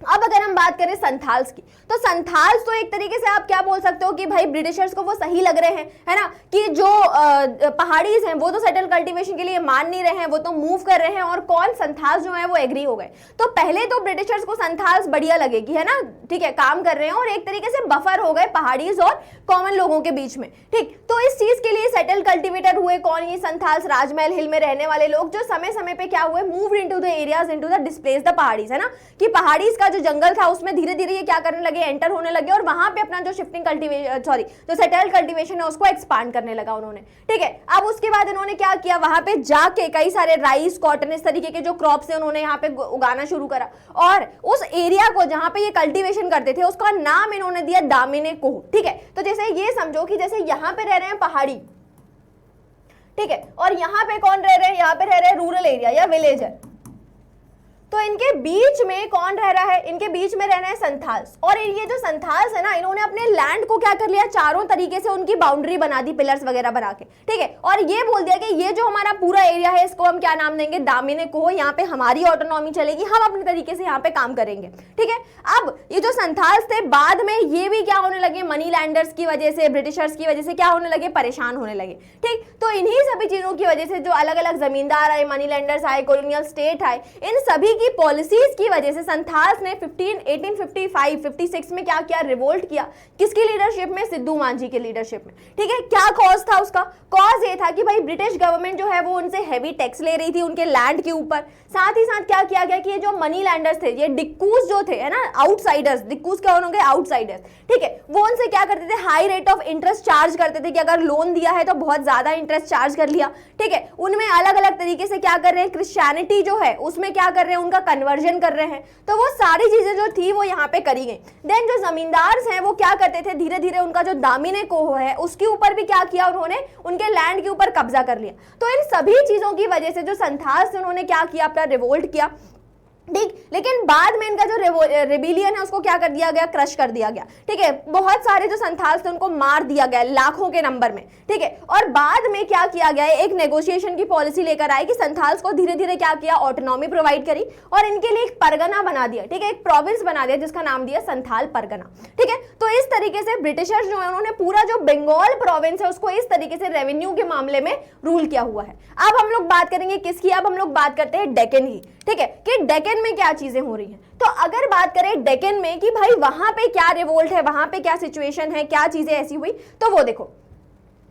अब अगर हम बात करें संथाल्स की, तो संथाल्स तो एक तरीके से आप क्या बोल सकते हो कि भाई ब्रिटिशर्स को वो सही लग रहे हैं, है ना, कि जो पहाड़ीज हैं वो तो सेटल कल्टीवेशन के लिए मान नहीं रहे हैं, वो तो मूव कर रहे हैं और कौन, संथाल्स जो है वो एग्री हो गए। तो पहले तो ब्रिटिशर्स को संथाल्स बढ़िया लगेगी, है ना, ठीक है, काम कर रहे हैं और एक तरीके से बफर हो गए पहाड़ीज और कॉमन लोगों के बीच में, ठीक। तो इस चीज के लिए सेटल कल्टिवेटर हुए कौन, ये संथाल्स, राजमहल हिल में रहने वाले लोग जो समय समय पे क्या हुए, move into the areas, into the displace the पहाड़ीज, है ना, कि पहाड़ीज का जो जंगल था उसमें धीरे धीरे ये क्या करने लगे, एंटर होने लगे और वहां पे अपना जो शिफ्टिंग कल्टीवेशन, सॉरी, जो सेटल कल्टीवेशन है उसको एक्सपांड करने लगा उन्होंने, ठीक है। अब उसके बाद इन्होंने क्या किया, वहां पे जाके कई सारे राइस, कॉटन, इस तरीके के जो क्रॉप्स है उन्होंने यहाँ पे उगाना शुरू करा और उस एरिया को जहां पे ये कल्टीवेशन करते थे उसका नाम इन्होंने दिया दामिने कोह, ठीक है। तो जैसे ये समझो कि जैसे यहाँ पे रह रहे हैं पहाड़ी, ठीक है, और यहाँ पे कौन रह रहे हैं, यहाँ पे रह रहे हैं रूरल एरिया या विलेज है, तो इनके बीच में कौन रह रहा है, इनके बीच में रहना है संथाल्स। और ये जो संथाल्स है ना, इन्होंने अपने लैंड को क्या कर लिया, चारों तरीके से उनकी बाउंड्री बना दी, पिलर्स वगैरह बना के, ठीक है, और ये बोल दिया कि ये जो हमारा पूरा एरिया है इसको हम क्या नाम देंगे, दामिने कोह, यहाँ पे हमारी ऑटोनॉमी चलेगी, हम अपने तरीके से यहाँ पे काम करेंगे, ठीक है। अब ये जो संथाल्स थे बाद में ये भी क्या होने लगे, मनी लैंडर्स की वजह से, ब्रिटिशर्स की वजह से क्या होने लगे, परेशान होने लगे, ठीक। तो इन्हीं सभी चीजों की वजह से जो अलग अलग जमींदार आए, मनी लैंडर्स आए, कॉलोनियल स्टेट आए, इन सभी की पॉलिसीज की वजह से संथाल्स ने 1855-56 में क्या किया, रिवोल्ट किया, किसकी लीडरशिप में, सिद्धू मांझी के लीडरशिप में, ठीक है। क्या कॉज था उसका, कॉज ये था कि भाई ब्रिटिश गवर्नमेंट जो है वो उनसे हैवी टैक्स ले रही थी उनके लैंड के ऊपर, साथ ही साथ क्या किया गया कि ये जो मनी लैंडर्स थे, ये डिक्कूस जो थे, है ना, आउटसाइडर्स, डिक्कूस क्या होंगे, आउटसाइडर्स, ठीक है, वो उनसे क्या करते थे, high rate of interest charge करते थे कि अगर लोन दिया है तो बहुत ज्यादा इंटरेस्ट चार्ज कर लिया, ठीक है। उनमें अलग अलग तरीके से क्या कर रहे हैं, क्रिश्चियनिटी जो है उसमें क्या कर रहे हैं, उनका कन्वर्जन कर रहे हैं, तो वो सारी चीजें जो थी वो यहाँ पे करी गई। देन जो जमींदार हैं वो क्या करते थे, धीरे धीरे उनका जो दामिने कोह है उसके ऊपर भी क्या किया, उन्होंने उनके लैंड के ऊपर कब्जा कर लिया। तो इन सभी चीजों की वजह से जो संथाल्स उन्होंने क्या किया, अपना रिवोल्ट किया, ठीक। लेकिन बाद में इनका जो रेबिलियन है उसको क्या कर दिया गया, क्रश कर दिया गया, ठीक है। बहुत सारे जो संथाल्स थे उनको मार दिया गया लाखों के नंबर में, ठीक है। और बाद में क्या किया गया, एक नेगोशिएशन की पॉलिसी लेकर आए कि संथाल्स को धीरे धीरे क्या किया, ऑटोनॉमी प्रोवाइड करी और इनके लिए एक परगना बना दिया, ठीक है, एक प्रोविंस बना दिया जिसका नाम दिया संथाल परगना, ठीक है। तो इस तरीके से ब्रिटिशर्स जो है उन्होंने पूरा जो बंगाल प्रोविंस है उसको इस तरीके से रेवेन्यू के मामले में रूल किया हुआ है। अब हम लोग बात करेंगे किसकी, अब हम लोग बात करते हैं डेक्कन की, ठीक है, कि डेक्कन में क्या चीजें हो रही हैं। तो अगर बात करें डेक्कन में कि भाई वहां पे क्या रिवोल्ट है, वहां पे क्या सिचुएशन है, क्या चीजें ऐसी हुई, तो वो देखो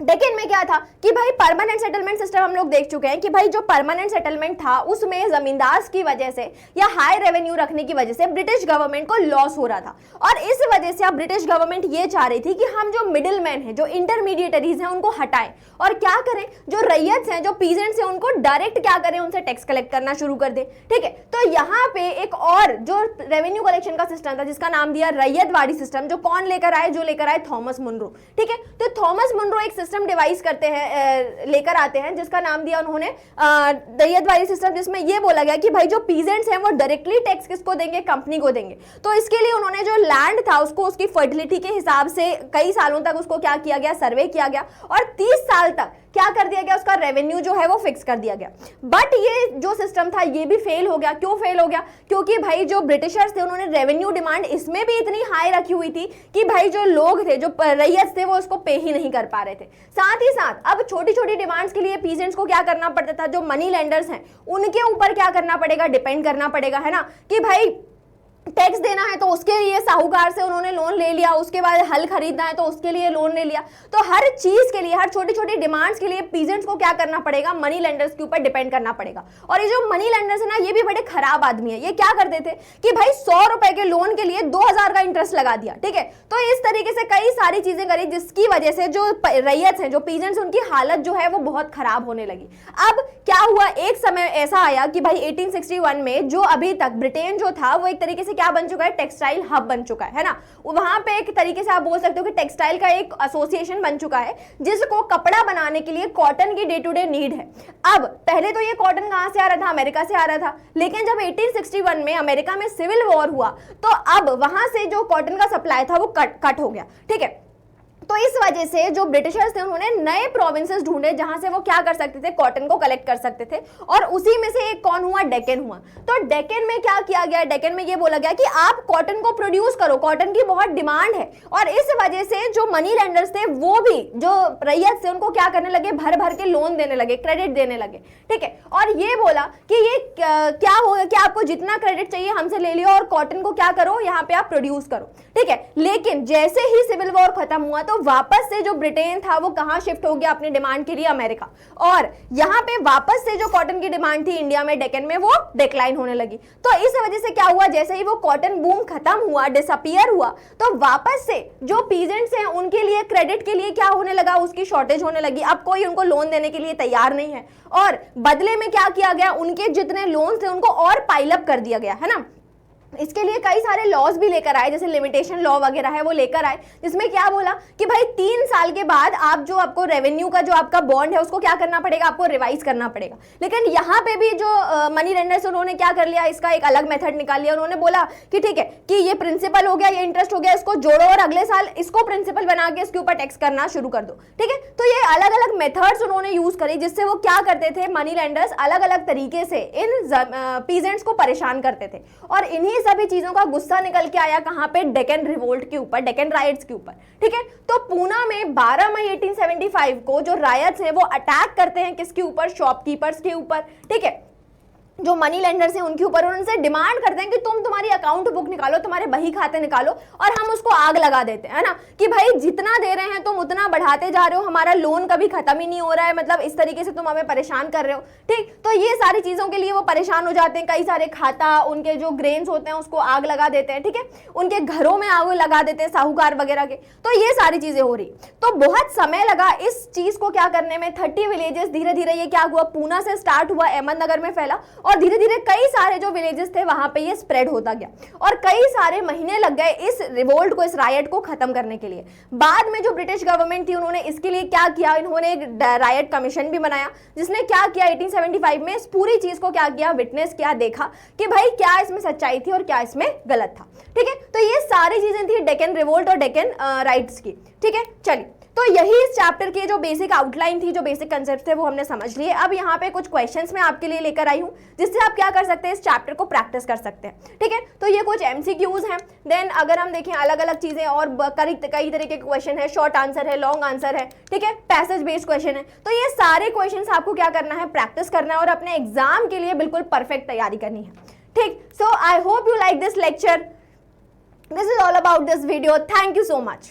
डेक्कन में क्या था कि भाई परमानेंट सेटलमेंट सिस्टम हम लोग देख चुके हैं कि भाई जो परमानेंट सेटलमेंट था उसमें जमींदार की वजह से या हाई रेवेन्यू रखने की वजह से ब्रिटिश गवर्नमेंट को लॉस हो रहा था और इस वजह से अब ब्रिटिश गवर्नमेंट ये चाह रही थी कि हम जो मिडिल मैन है, जो इंटरमीडिएटरीज हैं, उनको हटाएं और क्या करें, जो रैयत हैं, जो पीजेंट्स हैं, उनको डायरेक्ट क्या करें, उनसे टैक्स कलेक्ट करना शुरू कर दे, ठीक है। तो यहाँ पे एक और जो रेवेन्यू कलेक्शन का सिस्टम था जिसका नाम दिया रैयतवाड़ी सिस्टम, जो कौन लेकर आए, जो लेकर आए थॉमस मुनरो, ठीक है। तो थॉमस मुनरो एक सिस्टम डिवाइस करते हैं, लेकर आते हैं जिसका नाम दिया उन्होंने रैयतवाड़ी सिस्टम, जिसमें यह बोला गया कि भाई जो पीजेंट्स हैं वो डायरेक्टली टैक्स किसको देंगे, कंपनी को देंगे। तो इसके लिए उन्होंने जो लैंड था उसको उसकी फर्टिलिटी के हिसाब से कई सालों तक उसको क्या किया गया, सर्वे किया गया और 30 साल तक क्या कर दिया गया, उसका रेवेन्यू जो है वो फिक्स कर दिया गया। बट ये जो सिस्टम था ये भी फेल हो गया। क्यों फेल हो गया? क्योंकि भाई जो ब्रिटिशर्स थे उन्होंने रेवेन्यू डिमांड इसमें भी इतनी हाई रखी हुई थी कि भाई जो लोग थे, जो रैयत थे, वो उसको पे ही नहीं कर पा रहे थे। साथ ही साथ अब छोटी छोटी डिमांड्स के लिए पीजेंट्स को क्या करना पड़ता था, जो मनी लेंडर्स हैं उनके ऊपर क्या करना पड़ेगा, डिपेंड करना पड़ेगा, है ना, कि भाई टैक्स देना है तो उसके लिए साहूकार से उन्होंने लोन ले लिया, उसके बाद हल खरीदना है तो उसके लिए लोन ले लिया। तो हर चीज के लिए, हर छोटी छोटी डिमांड्स के लिए पीजेंट्स को क्या करना पड़ेगा, मनी लेंडर्स के ऊपर डिपेंड करना पड़ेगा। और ये जो मनी लेंडर्स है ना, ये भी बड़े खराब आदमी है। ये क्या करते थे कि भाई 100 रुपए के लोन के लिए 2000 का इंटरेस्ट लगा दिया, ठीक है। तो इस तरीके से कई सारी चीजें करी जिसकी वजह से जो रैयत है, जो पीजेंट्स, उनकी हालत जो है वो बहुत खराब होने लगी। अब क्या हुआ, एक समय ऐसा आया कि भाई 1861 में जो अभी तक ब्रिटेन जो था वो एक तरीके से से क्या बन चुका है, टेक्सटाइल हब बन चुका है ना। वहां पे एक तरीके से आप बोल सकते हो कि टेक्सटाइल का एक एसोसिएशन बन चुका है जिसको कपड़ा बनाने के लिए कॉटन की डे टू डे नीड है। अब पहले तो ये कॉटन कहां से आ रहा था, अमेरिका से आ रहा था, लेकिन जब 1861 में अमेरिका में सिविल वॉर हुआ तो अब वहां से जो कॉटन का सप्लाई था वो कट हो गया, ठीक है। तो इस वजह से जो ब्रिटिशर्स थे उन्होंने नए प्रोविंसेस ढूंढे जहां से वो क्या कर सकते थे, कॉटन को कलेक्ट कर सकते थे, और उसी में से एक कौन हुआ, डेक्कन हुआ। तो डेक्कन में क्या किया गया, डेक्कन में ये बोला गया कि आप कॉटन को प्रोड्यूस करो, कॉटन की बहुत डिमांड है। और इस वजह से जो मनी लेंडर्स थे वो भी जो रैयत थे उनको क्या करने लगे, भर भर के लोन देने लगे, क्रेडिट देने लगे, ठीक है। और ये बोला कि ये क्या होगा कि आपको जितना क्रेडिट चाहिए हमसे ले लियो और कॉटन को क्या करो, यहाँ पे आप प्रोड्यूस करो, ठीक है। लेकिन जैसे ही सिविल वॉर खत्म हुआ तो वापस से जो ब्रिटेन था वो कहां शिफ्ट हो गया अपनी डिमांड के लिए, अमेरिका। और यहां पे वापस से जो कॉटन की डिमांड थी इंडिया में, डेक्कन में, वो डिक्लाइन होने लगी। तो इस वजह से क्या हुआ, जैसे ही वो कॉटन बूम खत्म हुआ, डिसअपीयर हुआ, तो वापस से जो पीजेंट्स हैं उनके लिए क्रेडिट के लिए क्या होने लगा, उसकी शॉर्टेज होने लगी। अब कोई उनको लोन देने के लिए तैयार नहीं है और बदले में क्या किया गया, उनके जितने लोन थे उनको और पाइलअप कर दिया गया, है ना। इसके लिए कई सारे लॉज भी लेकर आए, जैसे लिमिटेशन लॉ वगैरह है वो लेकर आए, जिसमें क्या बोला कि भाई 3 साल के बाद आप जो आपको रेवेन्यू का जो आपका बॉन्ड है उसको क्या करना पड़ेगा, आपको रिवाइज करना पड़ेगा। लेकिन यहाँ पे भी जो मनी लेंडर्स उन्होंने क्या कर लिया, इसका एक अलग मेथड निकाल लिया। उन्होंने बोला कि ठीक है कि ये प्रिंसिपल हो गया, ये इंटरेस्ट हो गया, इसको जोड़ो और अगले साल इसको प्रिंसिपल बना के इसके ऊपर टैक्स करना शुरू कर दो, ठीक है। तो ये अलग अलग मेथड्स उन्होंने यूज करी जिससे वो क्या करते थे, मनी लेंडर्स अलग अलग तरीके से इन पीजेंट्स को परेशान करते थे। और इन्हीं सभी चीजों का गुस्सा निकल के आया कहां पे, डेक्कन रिवोल्ट के ऊपर, डेक्कन राइट्स के ऊपर, ठीक है। तो पूना में 12 मई 1875 को जो रायट्स हैं वो अटैक करते हैं किसके ऊपर, शॉपकीपर्स के ऊपर, ठीक है, जो मनी लेंडर्स हैं उनके ऊपर। उनसे डिमांड करते हैं कि तुम्हारी अकाउंट बुक निकालो, तुम्हारे बही खाते निकालो और हम उसको आग लगा देते हैं, है ना, कि भाई जितना दे रहे हैं तुम उतना बढ़ाते जा रहे हो, हमारा लोन कभी खत्म ही नहीं हो रहा है, मतलब इस तरीके से तुम हमें परेशान कर रहे हो, ठीक। तो ये सारी चीजों के लिए वो परेशान हो जाते हैं, कई सारे खाता, उनके जो ग्रेन्स होते हैं उसको आग लगा देते हैं, ठीक है, उनके घरों में आग लगा देते हैं साहूकार वगैरह के। तो ये सारी चीजें हो रही, तो बहुत समय लगा इस चीज को क्या करने में। 30 विलेजेस, धीरे धीरे ये क्या हुआ, पूना से स्टार्ट हुआ, अहमदनगर में फैला और धीरे धीरे कई सारे जो विलेजेस थे वहां पे ये स्प्रेड होता गया और कई सारे महीने लग गए इस रिवोल्ट को, इस रायट को खत्म करने के लिए। बाद में जो ब्रिटिश गवर्नमेंट थी उन्होंने इसके लिए क्या किया, इन्होंने एक रायट कमीशन भी बनाया जिसने क्या किया, 1875 में इस पूरी चीज को क्या किया, विटनेस किया, देखा कि भाई क्या इसमें सच्चाई थी और क्या इसमें गलत था, ठीक है। तो ये सारी चीजें थी डेक्कन रिवोल्ट और डेक्कन राइट्स की, ठीक है। चलिए, तो यही इस चैप्टर की जो बेसिक आउटलाइन थी, जो बेसिक कंसेप्ट थे वो हमने समझ लिए। अब यहाँ पे कुछ क्वेश्चंस मैं आपके लिए लेकर आई हूँ जिससे आप क्या कर सकते हैं, इस चैप्टर को प्रैक्टिस कर सकते हैं, ठीक है। तो ये कुछ MCQs हैं। देन अगर हम देखें अलग अलग चीजें और कई तरीके के क्वेश्चन है, शॉर्ट आंसर है, लॉन्ग आंसर है, ठीक है, पैसेज बेस्ड क्वेश्चन है। तो ये सारे क्वेश्चन आपको क्या करना है, प्रैक्टिस करना है और अपने एग्जाम के लिए बिल्कुल परफेक्ट तैयारी करनी है, ठीक। So I hope you like this lecture. This is all about this video. Thank you so much.